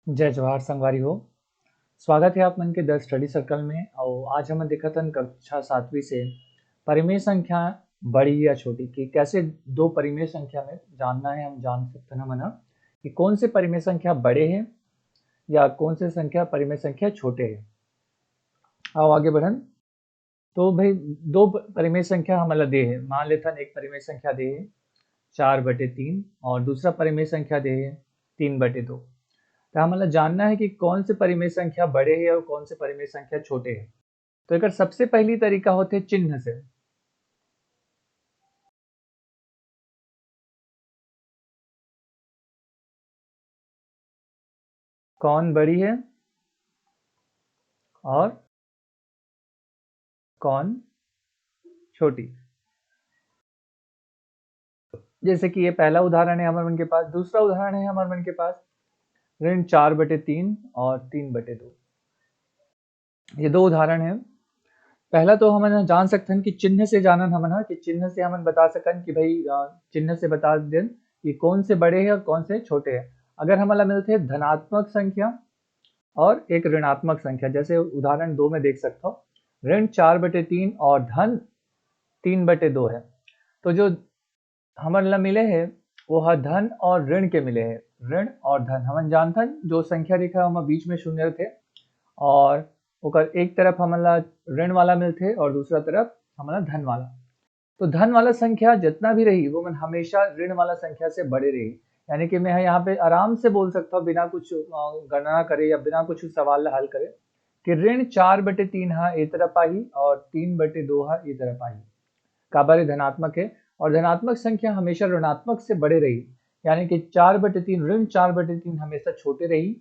जय जवाहर संगवारी हो। स्वागत है आप मन के द स्टडी सर्कल में। और आज हम देखतन कक्षा 7वीं से परिमेय संख्या बड़ी या छोटी की कैसे दो परिमेय संख्या में जानना है। हम जान सकते हैं मना कि कौन से परिमेय संख्या बड़े हैं या कौन से संख्या परिमेय संख्या छोटे हैं। आओ आगे बढ़न। तो भाई दो परिमेय संख्या हमारा दे है। मान लेथन एक परिमेय संख्या दे है 4/3 और दूसरा परिमेय संख्या दे है 3/2। तो हमें जानना है कि कौन से परिमेय संख्या बड़े हैं और कौन से परिमेय संख्या छोटे हैं। तो एक सबसे पहली तरीका होते चिन्ह से। कौन बड़ी है और कौन छोटी। जैसे कि ये पहला उदाहरण है हमारे मन के पास। दूसरा उदाहरण है हमारे मन के पास ऋण 4/3 और 3/2। ये दो उदाहरण है। पहला तो हम जान सकते हैं कि चिन्ह से जानन हम कि चिन्ह से हम बता सकन कि भाई चिन्ह से बता दें कि कौन से बड़े हैं और कौन से छोटे हैं। अगर हमारा मिलते हैं धनात्मक संख्या और एक ऋणात्मक संख्या, जैसे उदाहरण 2 में देख सकते हो ऋण 4/3 और धन 3/2 है। तो जो हमारे मिले हैं वो है धन और ऋण के मिले हैं। ऋण और धन हम जानते जो संख्या रेखा हम बीच में शून्य थे और ओकर एक तरफ हमारा ऋण वाला मिलते और दूसरा तरफ हमारा धन वाला। तो धन वाला संख्या जितना भी रही वो मन हमेशा ऋण वाला संख्या से बड़े रही। यानी कि मैं यहाँ पे आराम से बोल सकता हूँ बिना कुछ गणना करे या बिना कुछ सवाल हल करे कि ऋण 4/3 हा ए तरफ आई और 3/2 हा ए तरफ आई। काबारे धनात्मक है और धनात्मक संख्या हमेशा ऋणात्मक से बड़े रही। यानी कि 4/3 ऋण 4/3 हमेशा छोटे रही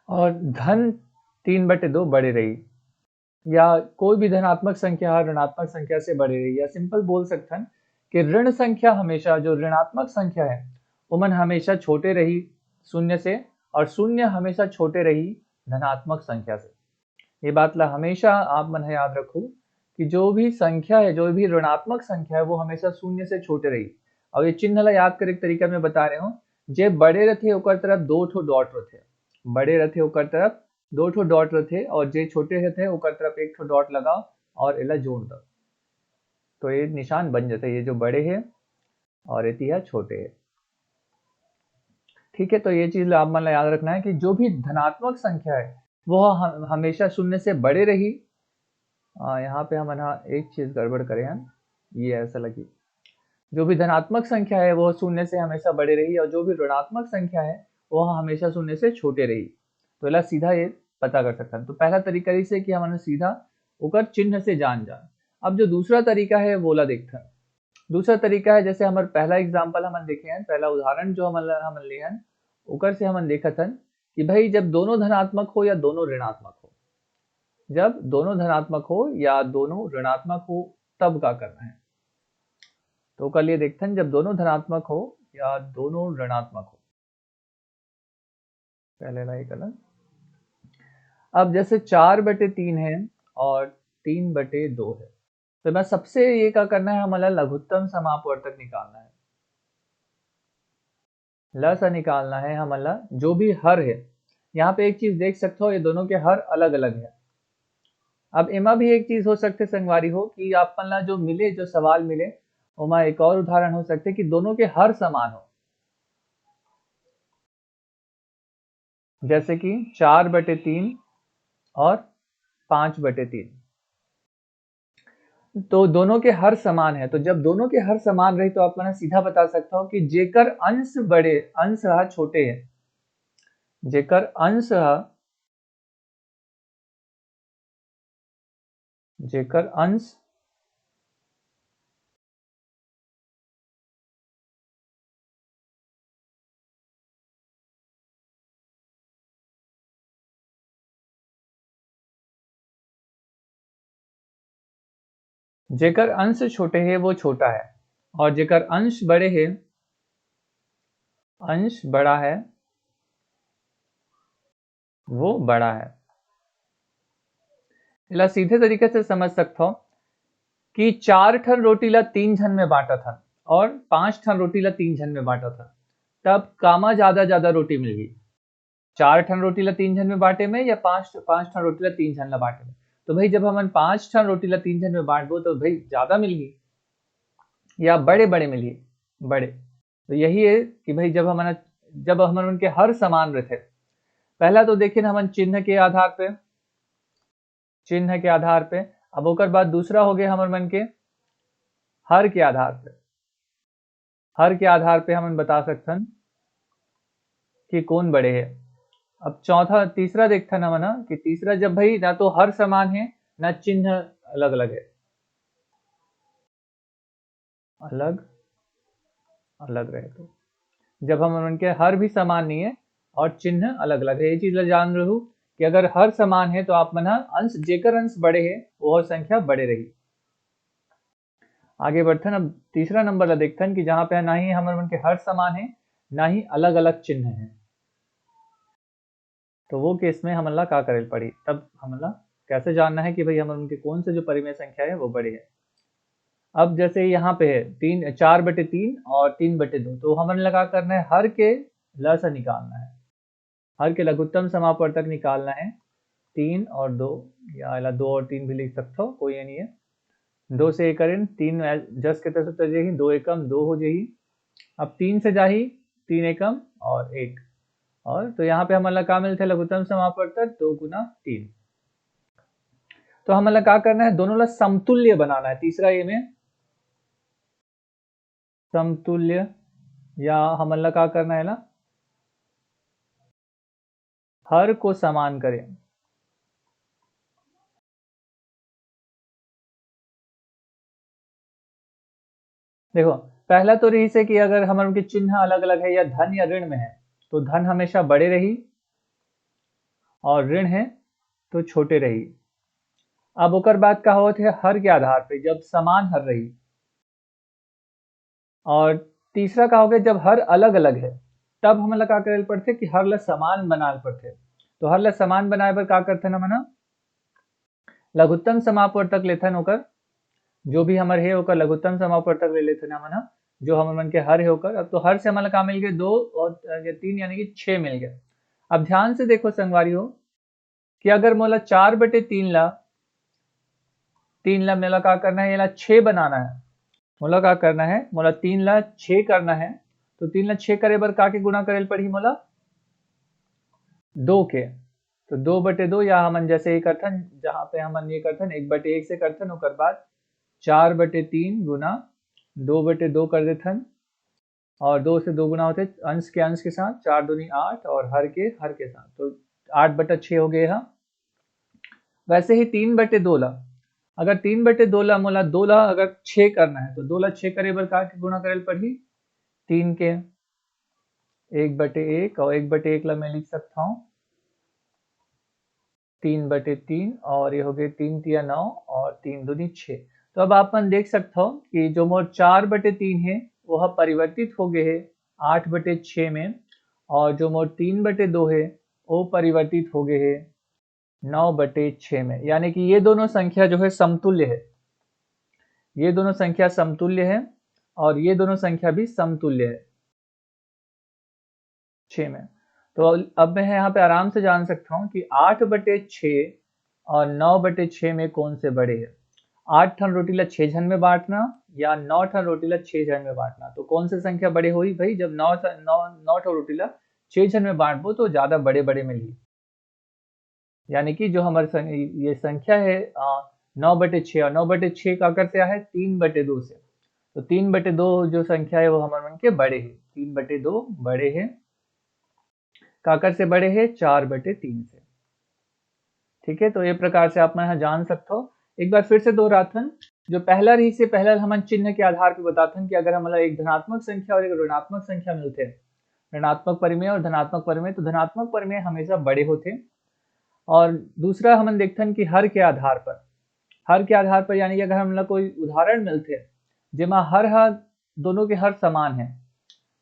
और धन 3/2 बड़े रही। या कोई भी धनात्मक संख्या ऋणात्मक संख्या से बड़े रही। या सिंपल बोल सकते हैं कि ऋण संख्या हमेशा जो ऋणात्मक संख्या है वो मन हमेशा छोटे रही शून्य से और शून्य हमेशा छोटे रही धनात्मक संख्या से। ये बात ला हमेशा आप मन याद रखो कि जो भी संख्या है, जो भी ऋणात्मक संख्या है वो हमेशा शून्य से छोटे रही। और ये चिन्ह ला याद करे तरीका में बता रहे हूँ। जे बड़े रहते ओकर तरफ 2 ठो डॉट रहते। बड़े रहते ओकर तरफ 2 ठो डॉट रहते और जे छोटे रहते ओकर तरफ 1 ठो डॉट लगाओ और इला जोड़ दो तो ये निशान बन जाता है। ये जो बड़े हैं और ये छोटे हैं। ठीक है, तो ये चीज आप मन याद रखना है कि जो भी धनात्मक संख्या है वो हमेशा शून्य से बड़े रही। यहाँ पे हम एक चीज गड़बड़ करें हैं। ये ऐसा लगी जो भी धनात्मक संख्या है वो शून्य से हमेशा बड़े रही और जो भी ऋणात्मक संख्या है वो हमेशा शून्य से छोटे रही। तो इला सीधा ये पता कर सकते हैं। तो पहला तरीका इसे कि हमने सीधा ओकर चिन्ह से जान। अब जो दूसरा तरीका है वो ला देखते हैं। दूसरा तरीका है जैसे हमारे पहला एग्जाम्पल हम देखे हैं, पहला उदाहरण जो हम लिए हैं ओकर से हम देखा था कि भाई जब दोनों धनात्मक हो या दोनों ऋणात्मक हो। जब दोनों धनात्मक हो या दोनों ऋणात्मक हो तब क्या करना है। तो कल ये देखते हैं जब दोनों धनात्मक हो या दोनों ऋणात्मक हो। पहले ना कलर। अब जैसे 4/3 है और 3/2 है तो मैं सबसे ये क्या करना है, हमारा लघुत्तम समापवर्तक निकालना है। लसा निकालना है हमारा जो भी हर है। यहाँ पे एक चीज देख सकते हो ये दोनों के हर अलग अलग है। अब एमा भी एक चीज हो सकते संगवारी हो कि आपन जो मिले जो सवाल मिले ओमा एक और उदाहरण हो सकते कि दोनों के हर समान हो। जैसे कि 4/3 और 5/3 तो दोनों के हर समान है। तो जब दोनों के हर समान रही तो आप सीधा बता सकता हो कि जेकर अंश बड़े अंश छोटे है। जेकर अंश जेकर अंश जेकर अंश छोटे है वो छोटा है और जेकर अंश बड़े है अंश बड़ा है वो बड़ा है। इला सीधे तरीके से समझ सकता हो कि 4 ठन रोटी ला 3 जन में बांटा था और 5 ठन रोटी ला 3 जन में बांटा था। तब कामा ज्यादा ज्यादा रोटी मिल गई। 4 ठन रोटी ला 3 जन में बांटे में या 5 ठन रोटी ला 3 जन ला बांटे में। तो भाई जब हमन 5 ठन रोटी ला 3 जन में बांटबो तो भाई ज्यादा मिलगी या बड़े बड़े मिलगी बड़े। तो यही है कि भाई जब हमन उनके हर समान रहते, पहला तो देखिए हमन चिन्ह के आधार पे, अब ओकर बाद दूसरा हो गया हमन मन के हर के आधार पे हमन बता सकथन कि कौन बड़े है। अब तीसरा देखथन हमन कि तीसरा जब भाई ना तो हर समान है ना चिन्ह अलग अलग है, अलग रहे। तो जब हम उनके हर भी समान नहीं है और चिन्ह अलग अलग है, ये चीज जान रहे हो कि अगर हर समान है तो आप मन अंश जेकर अंश बड़े है वो संख्या बड़े रही। आगे बढ़थन, अब तीसरा नंबर ला देखथन कि जहां पे ना ही हमन मन के हर समान है ना ही अलग अलग चिन्ह है, तो वो केस में हमन ला का करे पड़ी। तब हमन ला कैसे जानना है कि भाई हमन उनके कौन से जो परिमेय संख्या है वो बड़े है। अब जैसे यहाँ पे है 4/3 और 3/2, तो हमन लगा करना है हर के लसा निकालना है, हर के लघुत्तम समापवर्तक निकालना है 3 और 2, या 2 और 3 भी लिख सकते हो, कोई ये नहीं है। 2 से 1 करें 3 जस के तस जाही, 2 एकम 2 हो जाही। अब 3 से जाही 3 एकम और 1, और तो यहाँ पे हमन ला का मिलते लघुत्तम समापवर्तक 2 गुना 3। तो हमन ला का करना है, दोनों ला समतुल्य बनाना है। तीसरा ये में समतुल्य, या हमन ला का करना है ना, हर को समान करें। देखो पहला तो रही से कि अगर हमारे उनके चिन्ह अलग अलग है या धन या ऋण में है तो धन हमेशा बड़े रही और ऋण है तो छोटे रही। अब ओकर बाद का होता है हर के आधार पे जब समान हर रही, और तीसरा का हो गया जब हर अलग अलग है तब हम का करे पड़ते कि हर ला समान बनाल पड़ते। तो हर ला समान बनाए पर का करते हमन लघुत्तम समापवर्तक लेथन, ओकर जो भी हमर है ओकर लघुत्तम समापवर्तक ले लेथन हमन, जो हमन मन के हर है ओकर। अब तो हर से हमन का मिल गए 2 और 3 यानी कि 6 मिल गए। अब ध्यान से देखो संगवारी हो कि अगर मोला 4/3 ला मेला का करना है, ये ला 6 बनाना है, मोला का करना है, मोला 3 ला 6 करना है, तो 3 ला 6 करे बर का के गुणा करेल पड़ी मोला 2 के। तो 2/2, या हमन जैसे ही करथन जहां पे हमन ये करथन 1/1 से करथन, ओकर बाद 4/3 गुना 2/2 कर देथन, और 2 से 2 गुना होते अंश के साथ, 4 दूनी 8 और हर के साथ, तो 8/6 हो गए। हाँ वैसे ही 3/2 ला, अगर 3/2 ला मोला 2 ला अगर 6 करना है तो 2 ला 6 करे बर का के गुणा करेल पड़ी 3 के। 1/1 और 1/1 ला मैं लिख सकता हूँ 3/3, और ये हो गए 3 तिया 9 और 3 दूनी 6। तो अब आप देख सकते हो कि जो मोर 4/3 है वह परिवर्तित हो गए है 8/6 में, और जो मोर 3/2 है वो परिवर्तित हो गए है 9/6 में। यानी कि ये दोनों संख्या जो है समतुल्य है, ये दोनों संख्या समतुल्य है और ये दोनों संख्या भी समतुल्य है 6 में। तो अब मैं यहाँ पे आराम से जान सकता हूँ कि 8/6 और 9/6 में कौन से बड़े हैं। 8 ठन रोटी ला 6 जन में बांटना या 9 ठन रोटी ला 6 जन में बांटना, तो कौन से संख्या बड़े हुई भाई, जब 9 ठन रोटी ला 6 जन में बांटबो तो ज्यादा बड़े बड़े मिली। यानी कि जो हमारे ये संख्या है 9/6, और 9/6 का आकर से है 3/2 से, तो 3/2 जो संख्या है वो हमारे मन के बड़े है, 3/2 बड़े है, काकर से बड़े है 4/3 से। ठीक है, तो ये प्रकार से आप यहाँ जान सकते हो। एक बार फिर से दोहराथन, जो पहला रही से पहला हम चिन्ह के आधार पर बताथन कि अगर हमारा एक धनात्मक संख्या और एक ऋणात्मक संख्या मिलते हैं, ऋणात्मक परिमेय और धनात्मक परिमेय, तो धनात्मक परिमेय हमेशा बड़े होते। और दूसरा हम देखथन कि हर के आधार पर, यानी कि अगर हम कोई उदाहरण मिलते हैं जिमा हर दोनों के हर समान है,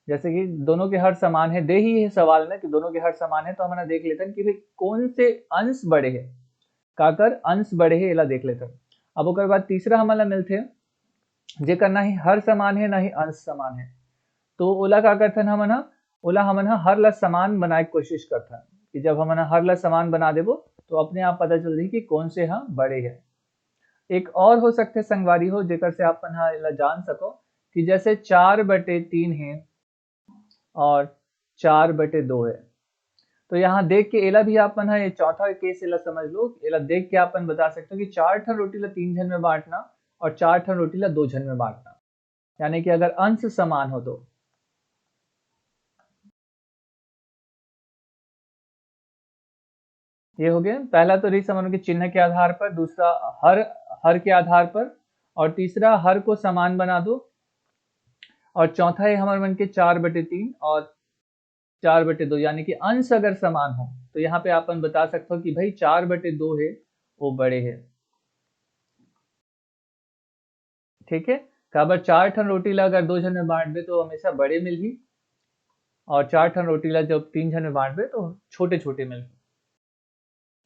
जैसे कि दोनों के हर समान है, दे ही है सवाल में कि दोनों के हर समान है, तो हम देख लेते हैं कि भाई कौन से अंश बड़े हैं, काकर अंश बड़े है एला देख लेते हैं। अब ओकर बाद तीसरा हमारा मिलते हैं जेकर ना ही हर समान है ना ही अंश समान है, तो ओला का करथन हमन ओला हमन हर ला समान बनाए कोशिश करथन। कि जब हम हर ला समान बना देबो तो अपने आप पता चल जाई कि कौन से हाँ बड़े है। एक और हो सकते संगवारी हो जेकर से आप ला जान सको कि जैसे 4/3 है और 4/2 है, तो यहाँ देख के एला भी आपन है ये चौथा केस एला समझ लो। एला देख के आपन बता सकते हो कि 4 ठन रोटी ला 3 जन में बांटना और 4 ठन रोटी ला 2 जन में बांटना, यानी कि अगर अंश समान हो तो। ये हो गया पहला तो रही समूह के चिन्ह के आधार पर, दूसरा हर हर के आधार पर, और तीसरा हर को समान बना दो, और चौथा है हमारे मन के 4/3 और 4/2, यानी कि अंश अगर समान हो तो यहाँ पे अपन बता सकते हो कि भाई 4/2 है वो बड़े है। ठीक है, काबर 4 ठन रोटी ला अगर 2 जन में बांट दे तो हमेशा बड़े मिलही, और 4 ठन रोटी ला जब 3 जन में बांट दे तो छोटे छोटे मिलही।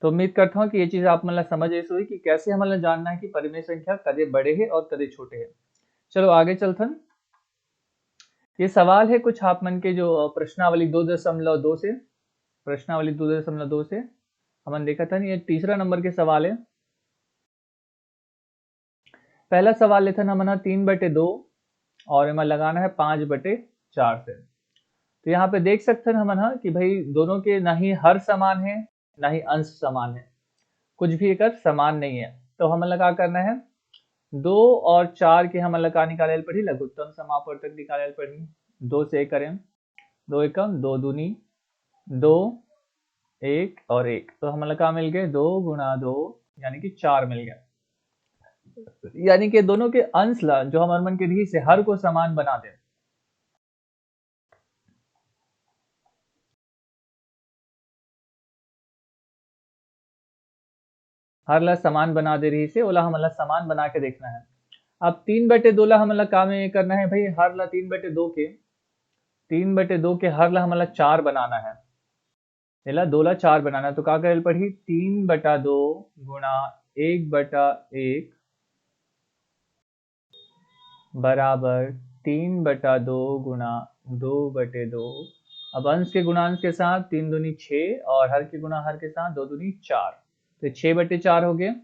तो उम्मीद करता हूँ कि ये चीज आप मतलब समझ ऐसे हुई कि कैसे हमें जानना है कि परिमेय संख्या कदे बड़े है और कदे छोटे है। चलो आगे चलथन। ये सवाल है कुछ आप मन के जो प्रश्नावली 2.2 से, प्रश्नावली 2.2 से हमन देखा था। ये तीसरा नंबर के सवाल है। पहला सवाल लेथन हमन 3/2 और इमा लगाना है 5/4 से। तो यहाँ पे देख सकते हैं हमन कि भाई दोनों के ना ही हर समान है ना ही अंश समान है, कुछ भी एक समान नहीं है। तो हम लगा करना है 2 और 4 के हम लगा निकाले पड़ी, लघुत्तम समापवर्तक निकाले पड़ी। 2 से करें, 2 एकम 2 दूनी 2 1 और 1, तो हम लगा मिल गए 2 गुणा 2 यानी कि 4 मिल गया। यानी कि दोनों के अंश ला जो हमारे मन के धी से हर को समान बना दे। हर ला समान बना दे रही से ओला हमला समान बना के देखना है। अब 3/2 ला हमला काम में करना है भाई, हर ला 3/2 के हर ला हमला 4 बनाना है। एला 2 ला 4 बनाना, तो का करे पड़ी 3/2 गुणा 1/1 बराबर 3/2 गुणा 2/2। अब अंश के गुणांश के साथ 3 दूनी 6 और हर के गुणा हर के साथ 2 दूनी 4, तो 6/4 हो गए।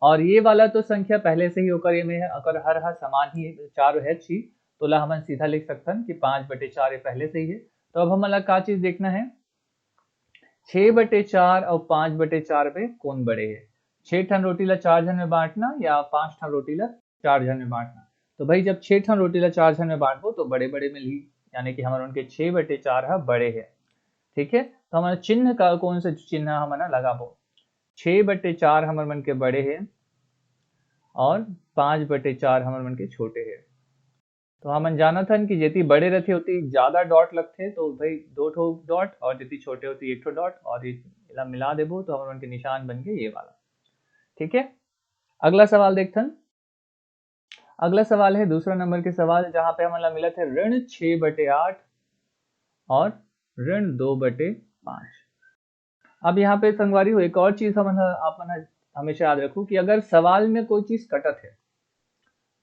और ये वाला तो संख्या पहले से ही होकर ये में है, अगर हर हर समान ही 4 है छी तो ला हम सीधा लिख सकते हैं कि 5/4 पहले से ही है। तो अब हमें का चीज देखना है 6/4 और 5/4 में कौन बड़े है। 6 ठन रोटी ला 4 जन में बांटना या 5 ठन रोटी ला 4 जन में बांटना। तो भाई जब 6 ठन रोटी ला 4 जन में बांटबो तो बड़े बड़े मिलही, यानी कि हमारे उनके 6/4 बड़े है। ठीक है, तो हमारा चिन्ह का कौन सा चिन्ह हमारा लगाबो, 6/4 हमारे मन के बड़े है और 5/4 हमारे मन के छोटे है। तो हम जाना था कि जितनी बड़े रहते होती ज्यादा डॉट लगते, तो भाई 2 ठो डॉट, और जितनी छोटे होती 1 ठो डॉट, और ये मिला देबो तो हमारे उनके निशान बन गए ये वाला। ठीक है, अगला सवाल देखते हैं। अगला सवाल है दूसरा नंबर के सवाल, जहां पे हमारा मिला था ऋण 6/8 और ऋण 2/5। अब यहाँ पे संगवारी हो एक और चीज हम आप हमेशा याद रखो कि अगर सवाल में कोई चीज कटत है,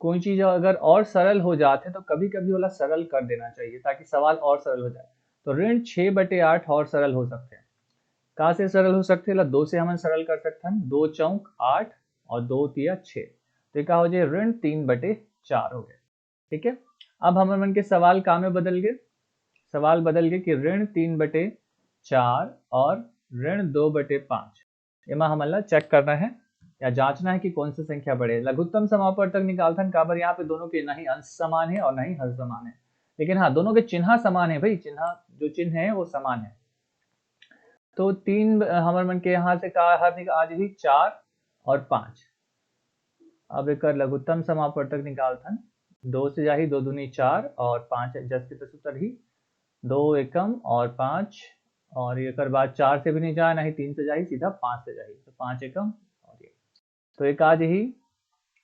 कोई चीज अगर और सरल हो जाते तो कभी कभी वाला सरल कर देना चाहिए ताकि सवाल और सरल हो जाए। तो ऋण 6/8 और सरल हो सकते हैं। कहाँ से सरल हो सकते हैं, 2 से हम सरल कर सकते हैं, 2 चौक 8 और 2 तिया 6, तो क्या हो जाए ऋण 3/4 हो गए। ठीक है, अब हमारे मन के सवाल काम में बदल गए, सवाल बदल गए कि ऋण 3/4 और ऋण 2/5। इमा हमला चेक करना है या जांचना है कि कौन सी संख्या बड़े। लघुत्तम समापवर्तक निकालथन काबर, यहाँ पे दोनों के ना ही अंश समान है और ना ही हर समान है, लेकिन हाँ दोनों के चिन्ह समान है भाई, चिन्ह जो चिन्ह है वो समान है। तो 3 हमारे मन के यहाँ से का हर आज ही 4 और 5। अब एक लघुत्तम समापवर्तक निकालथन, 2 से जाही 2 दूनी 4 और 5 जस के तसुतर ही 2 एकम और 5, और एक बाद 4 से भी नहीं जाए ना ही 3 से जाही, सीधा 5 से जाही, तो 5 एकम और ये, तो एक आज ही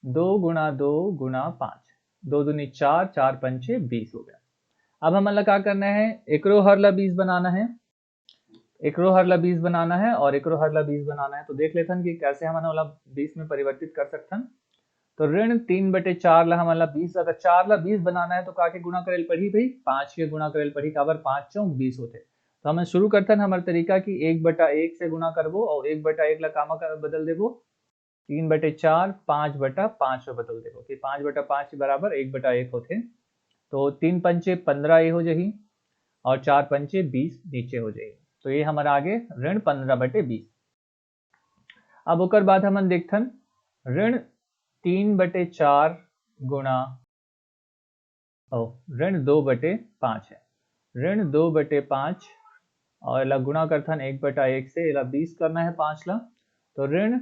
2 गुणा 2 गुणा 5, 2 दूनी 4, 4 पंचे 20 हो गया। अब हमें क्या करना है, एकरो हरला 20 बनाना है, एकरो हरला 20 बनाना है और एकरो हरला 20 बनाना है। तो देख लेते हैं कि कैसे हम 20 में परिवर्तित कर सकते हैं। तो ऋण 3/4 ला हमारा 20, अगर 4 ला 20 बनाना है तो का के गुणा करेल पड़ी भाई, 5 के गुणा करेल पड़ी, काबर 5 चौक 20 होते, तो हमें शुरू करते हैं हमारा तरीका कि 1/1 से गुणा करबो और 1/1 ला कामा का बदल देबो 3/4 5/5 में बदल देबो कि 5/5 के बराबर 1/1 होते। तो 3 पंचे 15 ये हो जाही और 4 पंचे 20 नीचे हो जाही। तो ये हमारा आगे ऋण 15/20। अब ओकर बाद हम देखथन ऋण 3/4 गुणा ऋण 2/5 है। ऋण 2/5 और इला गुणा करथन 1/1 से, इला 20 करना है 5 ला। तो ऋण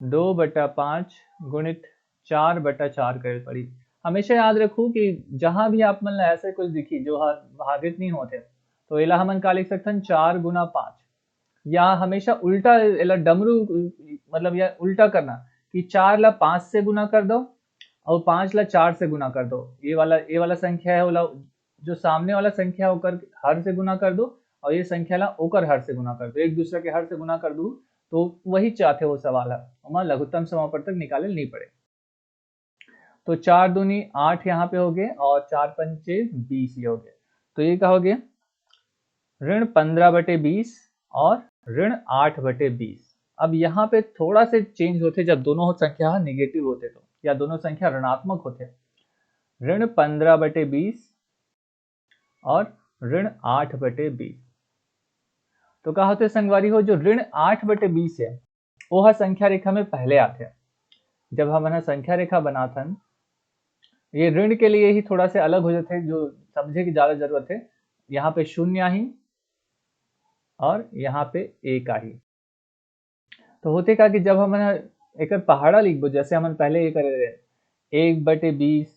2/5 गुणित 4/4 करे पड़ी। हमेशा याद रखू कि जहां भी आप मन ऐसे कुछ दिखी जो भागित नहीं होते तो इला हमन का लिख सकथन 4 गुना 5, या हमेशा उल्टा इला डमरू मतलब या उल्टा करना कि 4 ला 5 से गुना कर दो और 5 ला 4 से गुना कर दो। ये वाला संख्या है वाला जो सामने वाला संख्या होकर हर से गुना कर दो और ये संख्या ला ओकर हर से गुना कर दो, एक दूसरे के हर से गुना कर दो। तो वही चाहते वो सवाल है, हमारा लघुत्तम समापवर्तक निकाले नहीं पड़े। तो 4 दूनी 8 यहाँ पे हो गए और 4 पंचे 20 ये हो गए। तो ये क्या हो गया ऋण 15/20 और ऋण 8/20। अब यहाँ पे थोड़ा से चेंज होते जब दोनों संख्या निगेटिव होते तो, या दोनों संख्या ऋणात्मक होते। ऋण 15/20 और ऋण 8/20। तो क्या होते संगवारी हो जो ऋण 8/20 है वो संख्या रेखा में पहले आते हैं। जब हम संख्या रेखा बनाथन ये ऋण के लिए ही थोड़ा से अलग हो जाते, जो समझे की ज्यादा जरूरत है। यहाँ पे 0 आई और यहाँ पे 1 आई। तो होते का कि जब हम एक पहाड़ा लिखबो, जैसे हम पहले ये करे रहे 1/20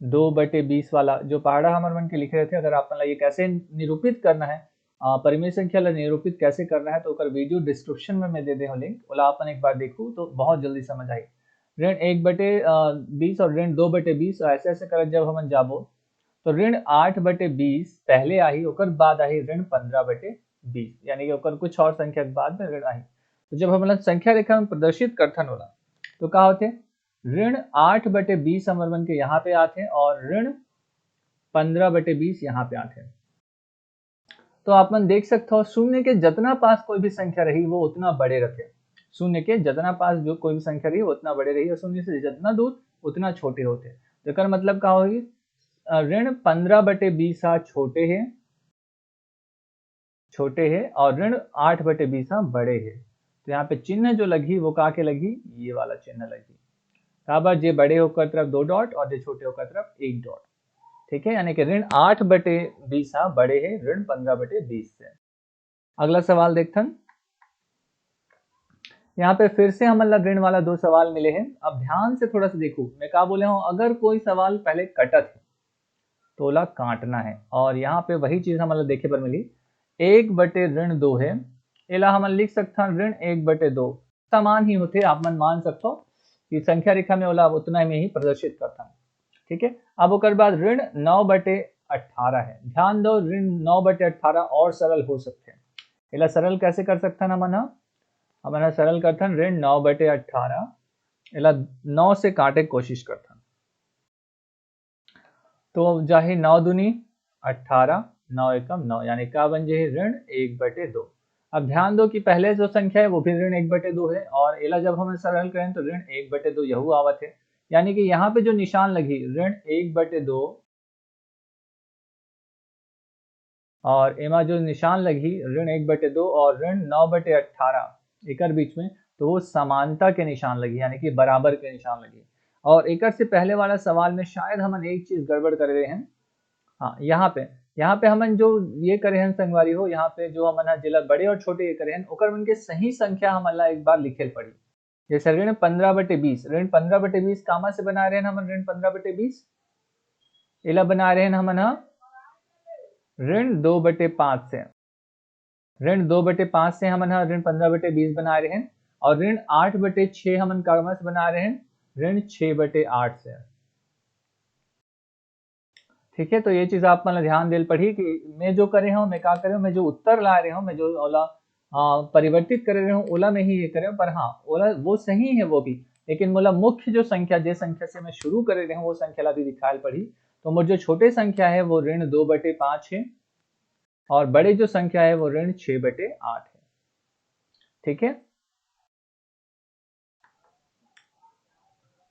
2/20 वाला जो पहाड़ा हमारे मन के लिखे रहे थे। अगर आप ये कैसे निरूपित करना है, परिमेय संख्या ला निरूपित कैसे करना है, तो ओकर वीडियो डिस्क्रिप्शन में मैं दे दे हूँ लिंक, ओला अपन एक बार देखू तो बहुत जल्दी समझ आई। ऋण 1/20 और ऋण 2/20 ऐसे ऐसे कर जब हम जाबो तो ऋण 8/20 पहले आई, ओकर बाद आई ऋण 15/20, यानी कि ओकर कुछ और संख्या के बाद में ऋण आई। तो जब हम संख्या रेखा में प्रदर्शित करथन होला तो क्या होते ऋण 8/20 हमारे मन के यहाँ पे आते और ऋण 15/20 यहाँ पे आते। तो आप मन देख सकते हो शून्य के जितना पास कोई भी संख्या रही वो उतना बड़े रखे। शून्य के जितना पास जो कोई भी संख्या रही वो उतना बड़े रही और शून्य से जितना दूर उतना छोटे होते। तो मतलब क्या होगी ऋण 15/20 छोटे है और ऋण 8/20 बड़े है। तो यहाँ पे चिन्ह जो लगी वो का के लगी, ये वाला चिन्ह लगी। बराबर जे बड़े होकर तरफ 2 डॉट और जे छोटे होकर तरफ 1 डॉट। ठीक है, यानी कि ऋण 8/20 बड़े है ऋण 15/20 से। अगला सवाल देखथन। यहाँ पे फिर से हम ऋण वाला 2 सवाल मिले हैं। अब ध्यान से थोड़ा सा देखो मैं क्या बोले हूँ, अगर कोई सवाल पहले कटत है तो ओला काटना है। और यहाँ पे वही चीज हमारा देखे पर मिली 1/2 है, एला हम लिख सकते हैं ऋण 1/2 समान ही होते। आप मन मान सकते हो कि संख्या रेखा में ओला उतना में ही प्रदर्शित करता है। ठीक है, अब ओकर बाद ऋण 9/18 है। ध्यान दो ऋण 9/18 और सरल हो सकते हैं। एला सरल कैसे कर सकते हैं हमारा सरल करते हैं ऋण 9/18 एला 9 से काटे कोशिश करते हैं। तो जाहि 9 दूनी 18 9 एकम 9 यानी क्या बन जाए ऋण 1/2। अब ध्यान दो कि पहले जो संख्या है वो भी ऋण 1/2 है और एला जब हम सरल करें तो ऋण 1/2 यहू आवत है। यानी कि यहाँ पे जो निशान लगी ऋण 1/2 और एमा जो निशान लगी ऋण 1/2 और ऋण 9/18 एकर बीच में, तो वो समानता के निशान लगी, यानी कि बराबर के निशान लगी। और एकर से पहले वाला सवाल में शायद हम एक चीज गड़बड़ कर रहे हैं। हाँ, यहाँ पे हम जो ये करे हैं संगवारी हो, यहाँ पे जो हम जिला बड़े और छोटे ये करे हैं ओकर मन के सही संख्या हम एक बार लिखे पड़ी। जैसे ऋण 15/20, ऋण 15/20 कामा से बना रहे हैं हम ऋण 15/20 एला बना रहे हैं हम ऋण 2/5 से। ऋण 2/5 से हम ऋण 15/20 बना रहे हैं और ऋण 8/6 हम कामा से बना रहे हैं ऋण 6/8 से। ठीक है, तो ये चीज आप मतलब ध्यान दे पड़ी कि मैं जो करे हूँ मैं क्या करे हूँ, मैं जो उत्तर ला रहे हूँ मैं जो ओला परिवर्तित कर रहे हूँ ओला में ही ये करे हूँ। पर हाँ ओला वो सही है वो भी, लेकिन मोला मुख्य जो संख्या जिस संख्या से मैं शुरू कर रहे हूँ वो संख्या ला भी दिखाई पड़ी। तो मोर जो छोटे संख्या है वो ऋण 2/5 है और बड़े जो संख्या है वो ऋण 6/8 है। ठीक है,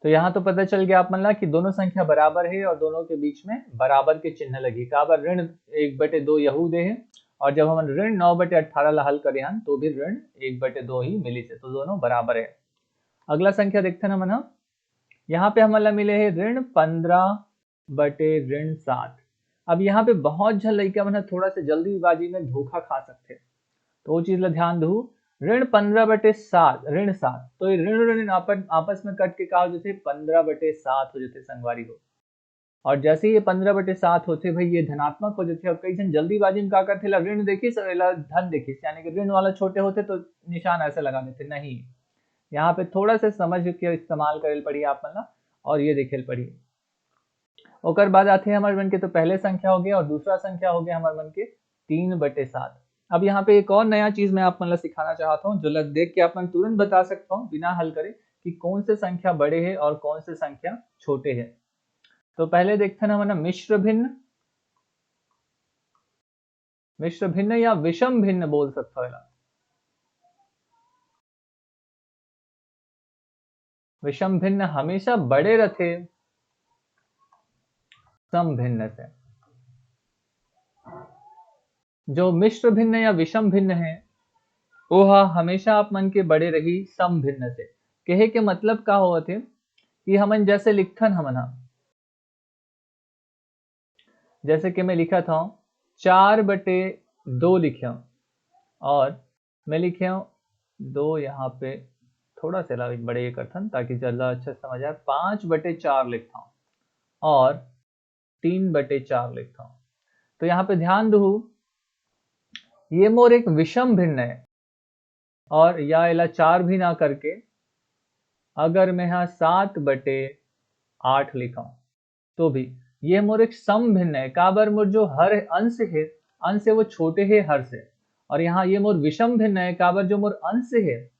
तो यहाँ तो पता चल गया आप मतलब कि दोनों संख्या बराबर है और दोनों के बीच में बराबर के चिन्ह लगी। कहा पर ऋण 1/2 यहूदे है, और जब हम ऋण 9/18 हल करें हन तो भी ऋण 1/2 ही मिली से, तो दोनों बराबर है। अगला संख्या देखते हैं मन, यहाँ पे हमारा मिले है ऋण 15/7। अब यहाँ पे बहुत झल लड़का मन थोड़ा सा जल्दीबाजी में धोखा खा सकते, तो वो चीज ला ध्यान दू। ऋण 15/7 ऋण 7, तो ये ऋण ऋण आपस में कट के का हो जाते 15/7 हो जाते संगवारी हो। और जैसे ही ये 15/7 होते भाई ये धनात्मक हो जाते। और कई जन जल्दीबाजी में क्या करते ला ऋण देखिस धन देखिस, यानी कि ऋण वाला छोटे होते तो निशान ऐसे लगा देते, नहीं, यहाँ पे थोड़ा सा समझ के इस्तेमाल करे पड़ी आप मतलब, और ये देखे पड़ी। और बाद आते हैं हमारे मन के, तो पहले संख्या हो गया और दूसरा संख्या हो गया हमारे मन के 3/7। अब यहाँ पे एक और नया चीज मैं आप मतलब सिखाना चाहता हूँ, जो देख के आप मन तुरंत बता सकता हूँ बिना हल करे कि कौन से संख्या बड़े है और कौन से संख्या छोटे है। तो पहले देखते हैं ना मिश्र भिन्न, मिश्र भिन्न या विषम भिन्न बोल सकता है। विषम भिन्न हमेशा बड़े रहते सम भिन्न से। जो मिश्र भिन्न या विषम भिन्न है वो हमेशा आप मन के बड़े रही सम भिन्न से। कहे के मतलब का होगा थे कि हमन जैसे लिखथन हमन, जैसे कि मैं लिखा था 4/2 लिखा, और मैं लिखे हूँ 2 यहाँ पे थोड़ा सा बड़े ये करथन ताकि ज्यादा अच्छा समझ आए। 5/4 लिखता हूँ और 3/4 लिखता हूँ। तो यहाँ पे ध्यान दू ये मोर एक विषम भिन्न है, और या इला 4 भी ना करके अगर मैं यहाँ 7/8 लिखा तो भी ये मोर एक सम भिन्न है। काबर मोर जो हर अंश है वो छोटे है हर से, और यहाँ ये मोर विषम भिन्न है। काबर जो मोर अंश है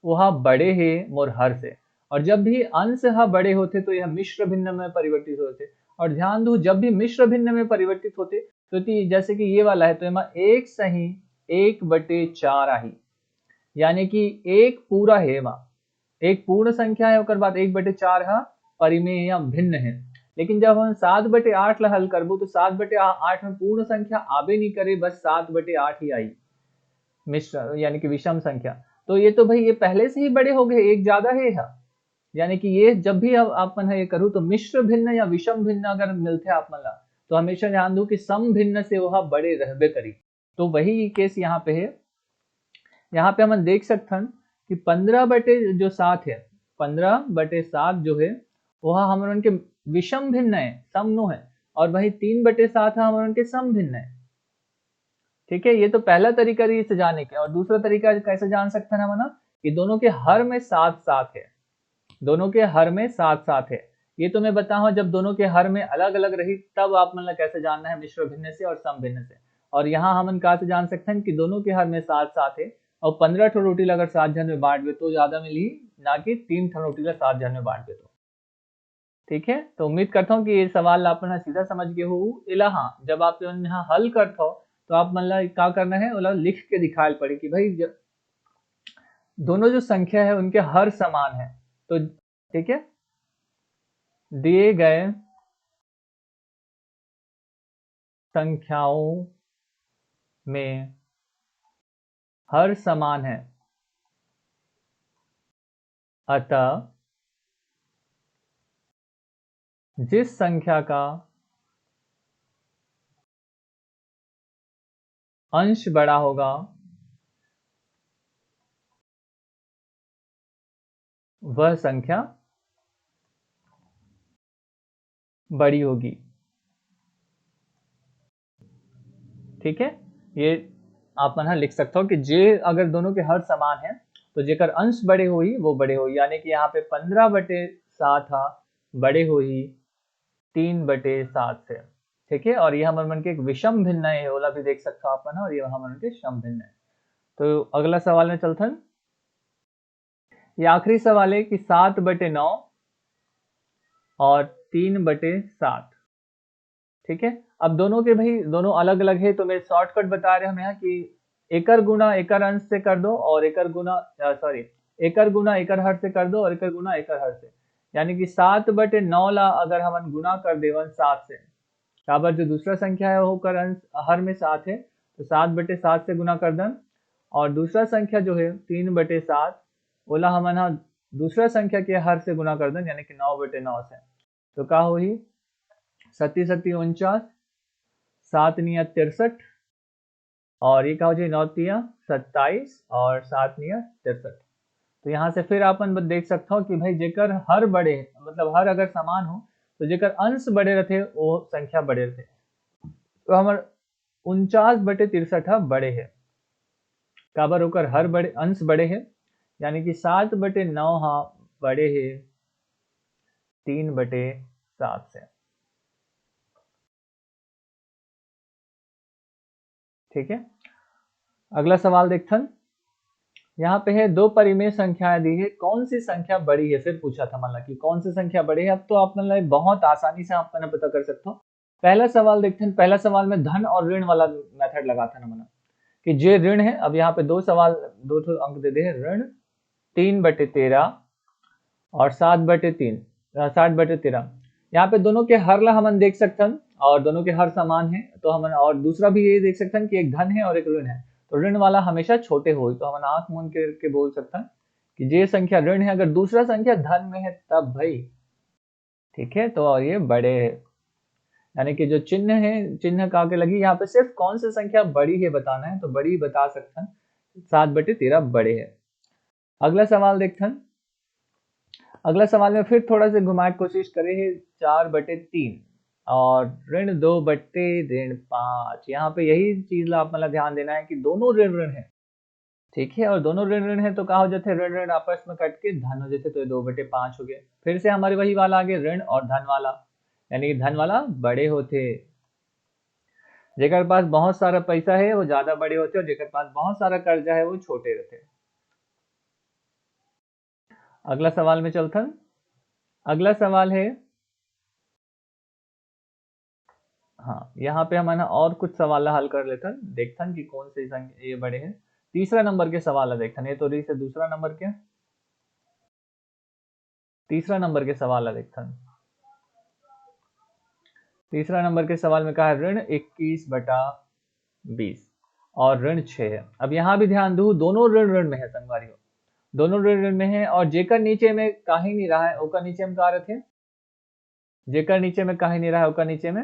वह बड़े है मोर हर से, और जब भी अंश बड़े होते तो यह मिश्र भिन्न में परिवर्तित होते। और ध्यान दो जब भी मिश्र भिन्न में परिवर्तित होते तो जैसे कि ये वाला है तो यहाँ एक सही 1/4 आई, यानी कि एक पूरा है वहाँ एक पूर्ण संख्या है और बाद 1/4 परिमेय या भिन्न है। लेकिन जब हम 7/8 ला हल करबो तो 7/8 में पूर्ण संख्या आबे नहीं करे, बस 7/8 ही आई मिश्र यानी कि विषम संख्या। तो ये तो भाई ये पहले से ही बड़े हो गए, एक ज्यादा है यहाँ। यानी कि ये जब भी अब आप मन ये करूँ तो मिश्र भिन्न या विषम भिन्न अगर मिलते आप मन तो हमेशा ध्यान दो कि सम भिन्न से वह बड़े रहबे करी। तो वही केस यहाँ पे है। यहाँ पे हम देख सकते हैं कि 15/7 है, 15/7 जो है वह हमारे उनके विषम भिन्न है, सम नो है, और वही 3/7 है हमारे उनके सम भिन्न है। ठीक है, ये तो पहला तरीका रही इसे जाने के। और दूसरा तरीका कैसे जान सकते हैं हम कि दोनों के हर में 7/7 है, दोनों के हर में 7/7 है। ये तो मैं बताऊँ जब दोनों के हर में अलग अलग रही तब आप मतलब कैसे जानना है मिश्र भिन्न से और सम भिन्न से। और यहाँ हम कहा से जान सकते हैं कि दोनों के हर में 7/7 है, और 15 ठो रोटी अगर 7 जन में बांट दे तो ज्यादा मिली, ना कि 3 ठो रोटी 7 जन में बांट दे तो। ठीक है, तो उम्मीद करता हूँ कि ये सवाल आप सीधा समझ गए हो। इला हाँ जब आप यहाँ हल करते हो तो आप मतलब क्या करना है मतलब लिख के दिखाई पड़े कि भाई दोनों जो संख्या है उनके हर समान है। तो ठीक है, दिए गए संख्याओं में हर समान है, अतः जिस संख्या का अंश बड़ा होगा वह संख्या बड़ी होगी। ठीक है, ये आप मन लिख सकते हो कि जे अगर दोनों के हर समान है तो जेकर अंश बड़े होई वो बड़े होई, यानी कि यहाँ पे 15/7 बड़े होई 3/7 से। ठीक है, और यह हमारे मन के एक विषम भिन्न है, ओला भी देख सकते हो आप मन, और ये हमारे मन के सम भिन्न है। तो अगला सवाल में चलते हैं। ये आखिरी सवाल है कि 7/9 और 3/7 ठीक है, अब दोनों के भाई दोनों अलग अलग है, तो मेरे शॉर्टकट बता रहे हम यहाँ कि एकड़ गुना एकड़ अंश से कर दो और एकड़ गुना एकड़ गुना एकड़ हर से कर दो और एकड़ गुना एकड़ हर से, यानी कि 7/9 ला अगर हम गुना कर देवन 7 से, बराबर जो दूसरा संख्या है वो कर अंश हर में 7 है, तो 7/7 से गुना कर दन, और दूसरा संख्या जो है 3/7 बोला हमन हा दूसरा संख्या के हर से गुना कर दन, यानी कि 9/9 से, तो का हो ही 7 7 49, 7 निया 63, और ये का हो जाए 9 तिया 27 और 7 निया 63। तो यहाँ से फिर अपन देख सकता हो कि भाई जेकर हर बड़े मतलब हर अगर समान हो तो जेकर अंश बड़े रहते वो संख्या बड़े रहते, तो हमार 49/63 बड़े है, काबर होकर हर बड़े अंश बड़े है, यानी कि 7/9 हाँ बड़े है 3/7 से। ठीक है, अगला सवाल देखथन, यहाँ पे है दो परिमेय संख्याएं दी है, कौन सी संख्या बड़ी है, फिर पूछा था मतलब कि कौन सी संख्या बड़ी है। अब तो आप मतलब बहुत आसानी से आप पता कर सकते हो। पहला सवाल देखते हैं, पहला सवाल में धन और ऋण वाला मेथड लगा था ना मैंने कि जे ऋण है, अब यहाँ पे दो सवाल दो अंक दे दे, ऋण 3/13 और 60/13, यहाँ पे दोनों के हर ला हम देख सकते हैं और दोनों के हर समान है, तो हम और दूसरा भी ये देख सकते हैं कि एक धन है और एक ऋण है, तो ऋण वाला हमेशा छोटे हो, तो हम आंख मूंद के बोल सकते हैं कि ये संख्या ऋण है, अगर दूसरा संख्या धन में है तब भाई। ठीक है, तो और ये बड़े है, यानी कि जो चिन्ह है चिन्ह का आगे लगी, यहाँ पे सिर्फ कौन सी संख्या बड़ी है बताना है, तो बड़ी बता सकते हैं 7/13 बड़े है। अगला सवाल देखते हैं, अगला सवाल में फिर थोड़ा सा घुमाए कोशिश करें, 4/3 और ऋण 2/5, यहाँ पे यही चीज आप मतलब ध्यान देना है कि दोनों ऋण ऋण है। ठीक है, और दोनों ऋण ऋण है तो कहा हो जाते ऋण ऋण आपस में कट के धन हो जाते, तो 2/5 हो गए। फिर से हमारे वही वाला आगे ऋण और धन वाला, यानी कि धन वाला बड़े होते, जेकर पास बहुत सारा पैसा है वो ज्यादा बड़े होते और जेकर पास बहुत सारा कर्जा है वो छोटे रहते। अगला सवाल में चलथन, अगला सवाल है, हाँ यहाँ पे हम है ना और कुछ सवाल हल कर लेथन, देखथन कि कौन से संख्या ये बड़े हैं। तीसरा नंबर के सवाल देखथन, ये तो रही से दूसरा नंबर के, तीसरा नंबर के सवाल देखथन। तीसरा नंबर के सवाल में कहा है ऋण 21/20 और ऋण 6 है। अब यहाँ भी ध्यान दू, दोनों ऋण ऋण में है संगवारियों, दोनों ऋण ऋण में है, और जेकर नीचे में काहे नहीं रहा है ओकर नीचे में का रथे, जेकर नीचे में काहे नहीं रहा है ओकर नीचे में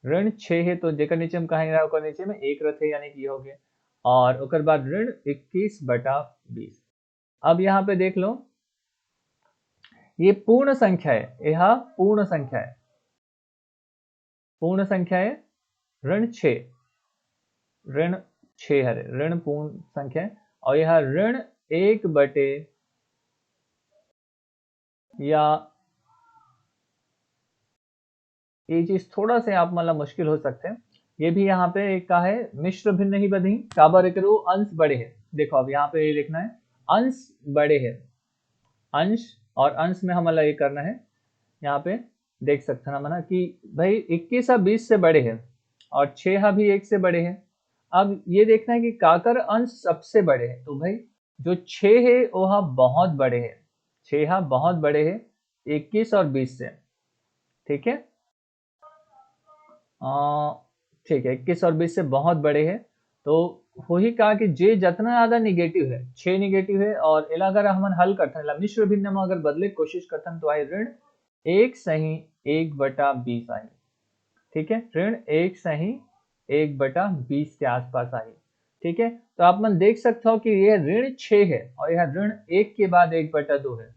ऋण 6 है, तो जेकर नीचे में काहे नहीं रहा है ओकर नीचे में 1 रथे, यानी कि ये हो गए, और ओकर बाद ऋण 21/20। अब यहाँ पे देख लो, ये पूर्ण संख्या है, यह पूर्ण संख्या है, पूर्ण संख्या है ऋण 6, ऋण 6 है ऋण पूर्ण संख्या है, और यह ऋण 1 बटे या ये चीज थोड़ा से आप मतलब मुश्किल हो सकते हैं, ये भी यहाँ पे एक का है मिश्र भिन्न नहीं बधी, काबर करो अंश बड़े है। देखो अब यहाँ पे ये देखना है अंश बड़े है, अंश और अंश में हमारा ये करना है, यहाँ पे देख सकते हैं ना कि भाई 21 20 से बड़े हैं और 6 भी 1 से बड़े हैं। अब ये देखना है कि काकर अंश सबसे बड़े हैं, तो भाई जो 6 है वह बहुत बड़े हैं, 6 बहुत बड़े हैं 21 और 20 से। ठीक है, ठीक है 21 और 20 से बहुत बड़े हैं, तो वही कहा कि जे जितना ज्यादा निगेटिव है, 6 निगेटिव है, और इला अगर हम हल करते हैं मिश्र भिन्न में अगर बदले कोशिश करते हैं तो आए ऋण 1 सही 1/20 आई। ठीक है, ऋण 1 सही 1/20 के आसपास आई। ठीक है, तो आप मन देख सकते हो कि यह ऋण 6 है और यह ऋण 1 के बाद 1/2 है,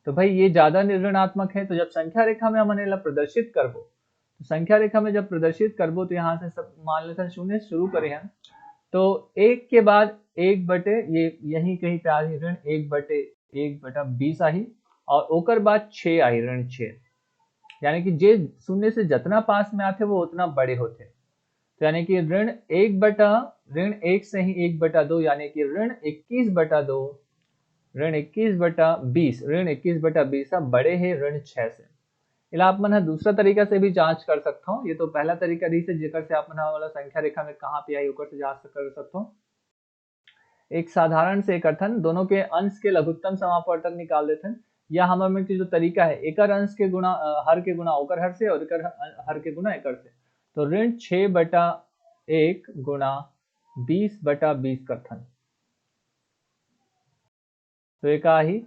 तो भाई ये ज्यादा ऋणात्मक है, तो जब संख्या रेखा में हमने प्रदर्शित करबो, तो संख्या रेखा में जब प्रदर्शित करबो तो यहाँ से सब मान लेते हैं शून्य शुरू करें हैं, तो 1 के बाद 1 बटे ये यही कहीं पे आई ऋण 1/20 आई, और ओकर बाद 6 आई ऋण 6, यानी कि जे शून्य से जितना पास में आते वो उतना बड़े होते, तो यानी कि ऋण 1 से ही 1/2, यानी कि ऋण 21/2, ऋण 21/20, ऋण 21/20 बड़े है ऋण 6 से। इला आप मन दूसरा तरीका से भी जांच कर सकता हूँ। ये तो पहला तरीका रही से जेकर से आप मन वाला संख्या रेखा में कहाँ पे आई ओकर से जांच कर सकता हूँ। एक साधारण से कथन दोनों के अंश के लघुत्तम समापवर्तक निकाल देते हैं, या हमारे में जो तरीका है एकर अंश के गुणा हर के गुणा ओकर हर से और एकर हर के गुणा एकर से। तो ऋण 6/1 गुणा 20/20 कथन, तो एक ही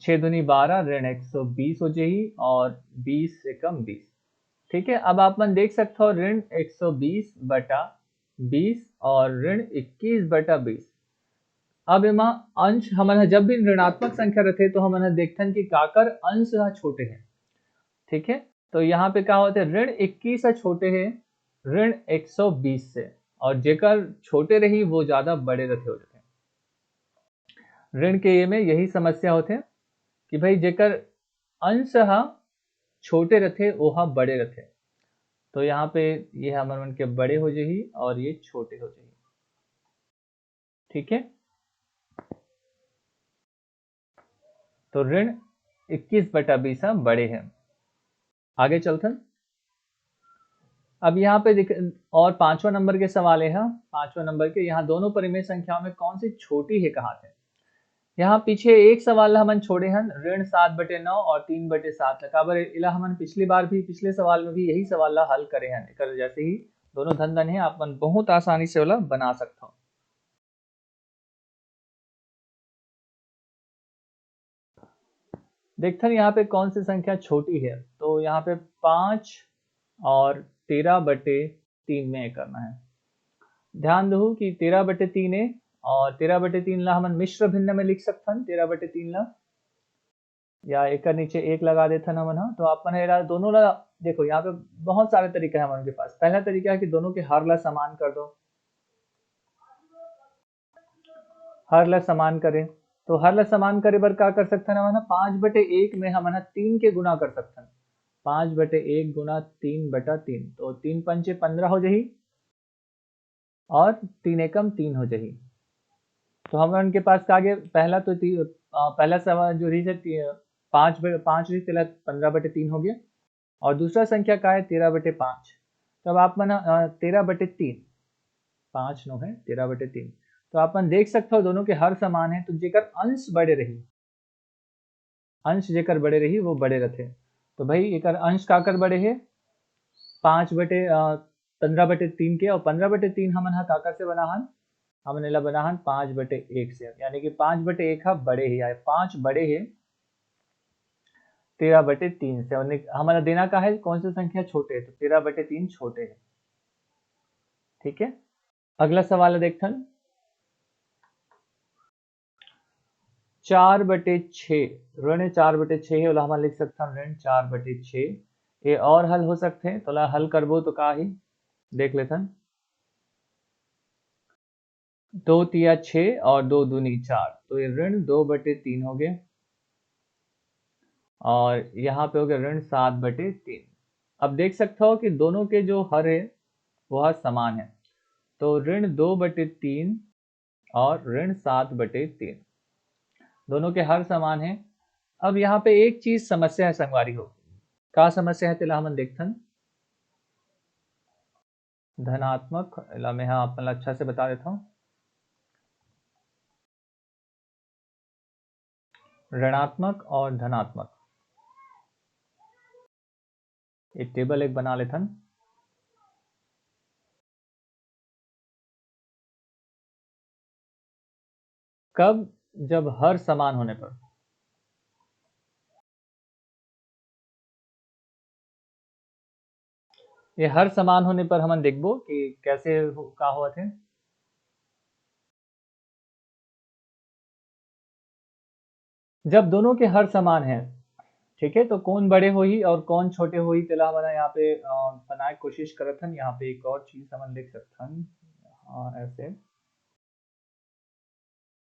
6 दूनी 12 ऋण 120 हो जाएगी और 20 से कम 20। ठीक है, अब आप मन देख सकते हो ऋण 120/20 और ऋण 21/20। अब एमा अंश हमन जब भी ऋणात्मक संख्या रखे तो हमन देखथन कि काकर अंश छोटे हैं। ठीक है, तो यहाँ पे क्या होते हैं, ऋण 21 छोटे है ऋण 120 से, और जेकर छोटे रही वो ज्यादा बड़े रखे होते हैं। ऋण के ये में यही समस्या होते हैं कि भाई जेकर अंश छोटे रथे वो बड़े रथे। तो यहाँ पे ये हमन के बड़े हो जाही और ये छोटे हो जाही। ठीक है, तो ऋण 21/20 बड़े हैं। आगे चलते। अब यहाँ पे और 5वां नंबर के सवाल है। 5वां नंबर के यहाँ दोनों परिमेय संख्याओं में कौन सी छोटी है कहा थे। यहाँ पीछे एक सवाल हमन छोड़े हैं ऋण 7/9 और 3/7 काबर इला हमन पिछली बार भी पिछले सवाल में भी यही सवाल हल करे हैं। कर जैसे ही दोनों धन धन है आप मन बहुत आसानी से वाला बना सकता हो। देखते हैं यहाँ पे कौन सी संख्या छोटी है। तो यहाँ पे 5 और 13/3 में करना है। ध्यान दो कि 13/3 है और 13/3 ला हमन मिश्र भिन्न में लिख सकथन। 13/3 ला या एक नीचे एक लगा देथन हमन। तो आप मन दोनों ला देखो, यहाँ पे बहुत सारे तरीके हैं हमारे पास। पहला तरीका है कि दोनों के हर ला समान कर दो। हर ला समान करें तो हर ला समान करे बर क्या कर सकते हैं, 5/1 में हम 3 के गुना कर सकते हैं। 5/1 गुना 3/3, तो 3 पंचे 15 हो जाही और 3 एकम 3 हो जाही। तो हम उनके पास का आगे पहला तो पहला सवाल जो रही है 5 रही 15/3 हो गया, और दूसरा संख्या का है 13/5। तो अब आप मन 13/3 5 नो है 13/3। तो आप मन देख सकते हो दोनों के हर समान है, तो जेकर अंश बड़े रही, अंश जेकर बड़े रही वो बड़े रथे। तो भाई एकर अंश काकर बड़े है 15/3 के, और 15/3 हमन काकर से बना हन, हमन एला बना हन 5/1 से, यानी कि 5/1 बड़े ही आए, 5 बड़े है 13/3 से। और हमारा देना का है कौन सी संख्या छोटे है, तो 13/3 छोटे है। ठीक है, अगला सवाल देखते हैं 4/6 ऋण 4/6 है, हम लिख सकते हैं ऋण 4/6। ये और हल हो सकते हैं, तो हल करबो तो का ही देख लेते हैं। 2 तिया 6 और 2 दूनी 4, तो ये ऋण 2/3 हो गए, और यहाँ पे हो गया ऋण 7/3। अब देख सकते हो कि दोनों के जो हर है वह समान है, तो ऋण 2/3 और ऋण 7/3 दोनों के हर समान है। अब यहाँ पे एक चीज समस्या है संगवारी हो, का समस्या है तिला हम देखथन। धनात्मक इला मैं हाँ अपन अच्छा से बता देता हूँ, ऋणात्मक और धनात्मक एक टेबल एक बना लेथन। कब, जब हर समान होने पर। ये हर समान होने पर हम देखबो कि कैसे का हुआ थे। जब दोनों के हर समान है, ठीक है, तो कौन बड़े होई और कौन छोटे होई तेला हमारा यहाँ पे बनाए कोशिश करथन। यहाँ पे एक और चीज हम देख सकथन, ऐसे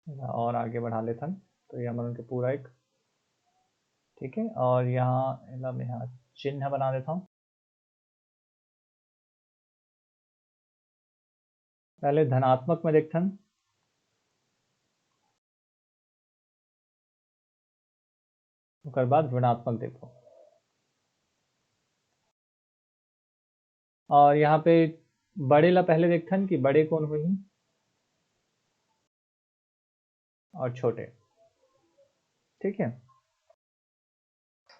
और आगे बढ़ा लेथन, तो ये हमारे उनके पूरा एक ठीक है। और यहाँ मैं यहाँ चिन्ह बना देता हूँ। पहले धनात्मक में देखथन, उसके बाद ऋणात्मक देखो। और यहाँ पे बड़े ला पहले देखथन कि बड़े कौन हुई और छोटे। ठीक है,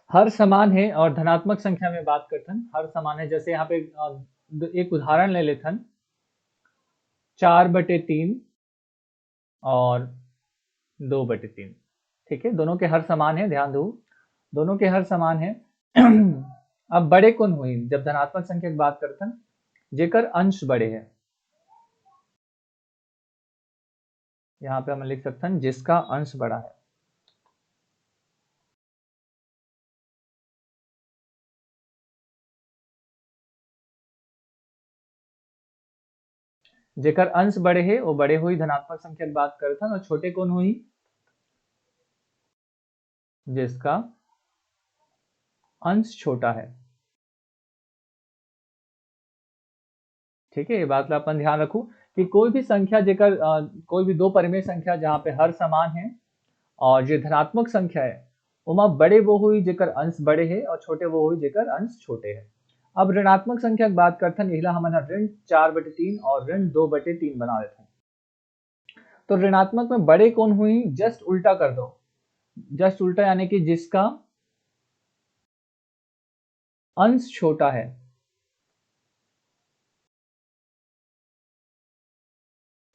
हर समान है और धनात्मक संख्या में बात करथन हर समान है। जैसे यहाँ पे एक उदाहरण ले लेथन 4/3 और 2/3। ठीक है, दोनों के हर समान है, ध्यान दो दोनों के हर समान है। अब बड़े कौन हुई जब धनात्मक संख्या की बात करथन जेकर अंश बड़े है। यहाँ पे हम लिख सकते हैं जिसका अंश बड़ा है। जेकर अंश बड़े है वो बड़े हुई धनात्मक संख्या की बात करथन और छोटे कौन हुई जिसका अंश छोटा है। ठीक है, ये बात ला अपन ध्यान रखू कि कोई भी संख्या जेकर कोई भी दो परिमेय संख्या जहाँ पे हर समान है और जो धनात्मक संख्या है उमा बड़े वो हुई जेकर अंश बड़े है और छोटे वो हुई जेकर अंश छोटे है। अब ऋणात्मक संख्या की बात करथन इहला हमन ऋण 4/3 और ऋण 2/3 बना देथन। तो ऋणात्मक में बड़े कौन हुई जस्ट उल्टा कर दो, जस्ट उल्टा यानी कि जिसका अंश छोटा है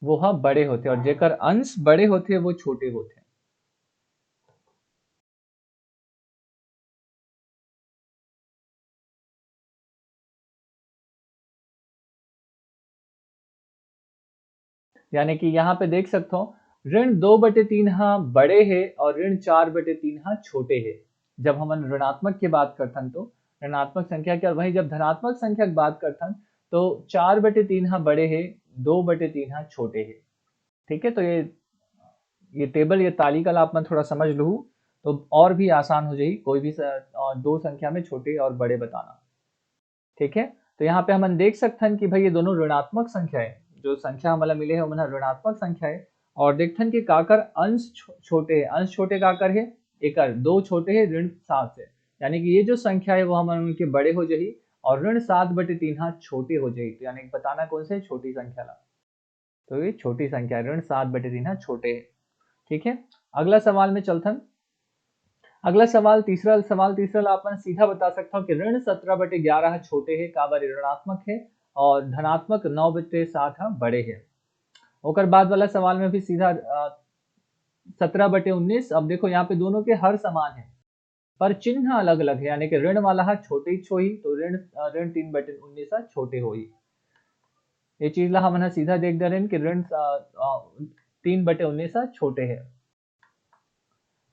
वो हाँ बड़े होते और जेकर अंश बड़े होते वो छोटे होते। यानी कि यहाँ पे देख सकते हो ऋण 2/3 हाँ बड़े है और ऋण 4/3 हाँ छोटे है। जब हम ऋणात्मक की बात करथन तो ऋणात्मक संख्या की, और वहीं जब धनात्मक संख्या की बात करथन तो 4/3 हाँ बड़े है 2/3 हाँ छोटे है। ठीक है, तो ये टेबल ये तालिका ला अपन थोड़ा समझ लू तो और भी आसान हो जाएगी कोई भी दो संख्या में छोटे और बड़े बताना। ठीक है, तो यहाँ पे हम देख सकते हैं कि भाई ये दोनों ऋणात्मक संख्या है, जो संख्या हमारा मिले है वो ऋणात्मक संख्या है। और देखथन कि काकर अंश छोटे है, अंश छोटे काकर है एकर दो छोटे है ऋण 7 से, यानी कि ये जो संख्या है वो हमारे उनके बड़े हो जाएगी और ऋण 7/3 हाँ छोटे हो जाएगी। तो यानी बताना कौन से छोटी संख्या ला, तो ये छोटी संख्या ऋण 7/3 हाँ छोटे है। ठीक है, अगला सवाल में चलथन। अगला सवाल तीसरा अपन सीधा बता सकता हूँ कि ऋण 17/11 छोटे है काबर ऋणात्मक है और धनात्मक 9/7 बड़े है। ओकर बाद वाला सवाल में भी सीधा 17/19। अब देखो यहाँ पे दोनों के हर समान है पर चिन्ह अलग अलग है, यानी कि ऋण वाला छोटे ही छोही तो ऋण ऋण 3/19 छोटे हो। ये चीज ला हम सीधा देख दे रहे हैं कि ऋण 3/19 छोटे है।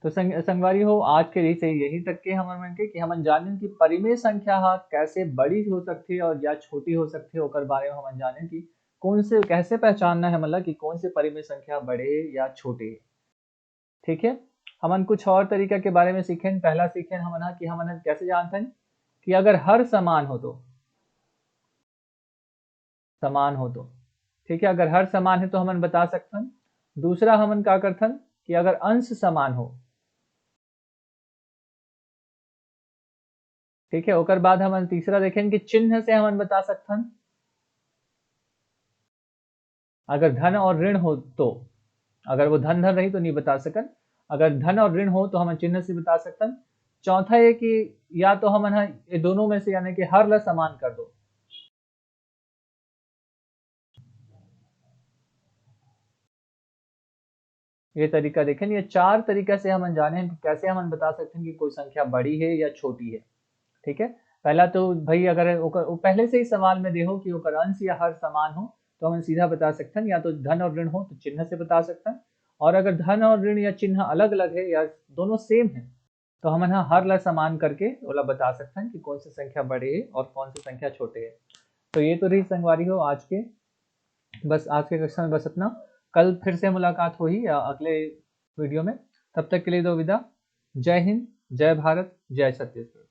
तो संगवारी हो आज के लिए से यही तक के हमन मन के कि हमन जाने कि परिमेय संख्या हा कैसे बड़ी हो सकती है और या छोटी हो सकती है ओकर बारे में हमन जाने कि कौन से कैसे पहचानना है मतलब कि कौन से परिमेय संख्या बड़े या छोटे है। ठीक है, हमन कुछ और तरीका के बारे में सीखें। पहला सीखें हमन कि हमन कैसे जानते हैं कि अगर हर समान हो तो समान हो तो। ठीक है, अगर हर समान है तो हमन बता सकते हैं। दूसरा हमन क्या करथन कि अगर अंश समान हो। ठीक है, ओकर बाद हम तीसरा देखें कि चिन्ह से हम बता सकथन। अगर धन और ऋण हो तो, अगर वो धन रही तो नहीं बता सकन, अगर धन और ऋण हो तो हम चिन्ह से बता सकथन। चौथा ये कि या तो हम ये दोनों में से यानी कि हर ला समान कर दो। ये तरीका देखें, ये चार तरीका से हम जाने कैसे हम बता सकते हैं कि कोई संख्या बड़ी है या छोटी है। ठीक है, पहला तो भाई अगर वो पहले से ही सवाल में देखो कि ओकर अंश या हर समान हो तो हम सीधा बता सकते हैं, या तो धन और ऋण हो तो चिन्ह से बता सकते हैं, और अगर धन और ऋण या चिन्ह अलग अलग है या दोनों सेम है तो हम हर ला समान करके ओला बता सकते हैं कि कौन सी संख्या बड़े है और कौन सी संख्या छोटे है। तो ये तो रही संगवारी हो आज के, बस आज के कक्षा में बस इतना। कल फिर से मुलाकात हुई अगले वीडियो में, तब तक के लिए दो विदा। जय हिंद, जय भारत, जय छत्तीसगढ़।